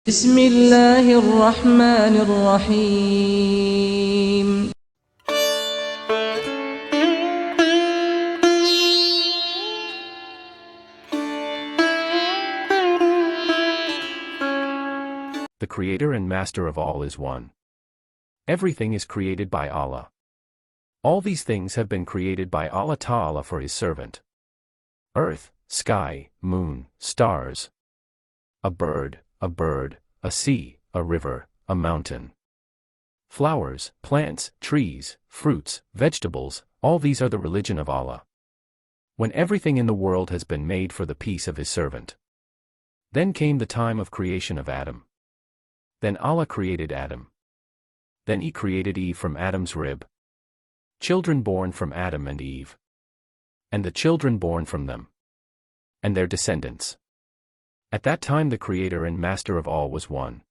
بسم الله الرحمن الرحيم. The Creator and Master of all is one. Everything is created by Allah. All these things have been created by Allah Ta'ala for His servant. Earth, sky, moon, stars. A bird, a sea, a river, a mountain. Flowers, plants, trees, fruits, vegetables, all these are the religion of Allah. When everything in the world has been made for the peace of His servant. Then came the time of creation of Adam. Then Allah created Adam. Then He created Eve from Adam's rib. Children born from Adam and Eve. And the children born from them. And their descendants. At that time the Creator and Master of all was one.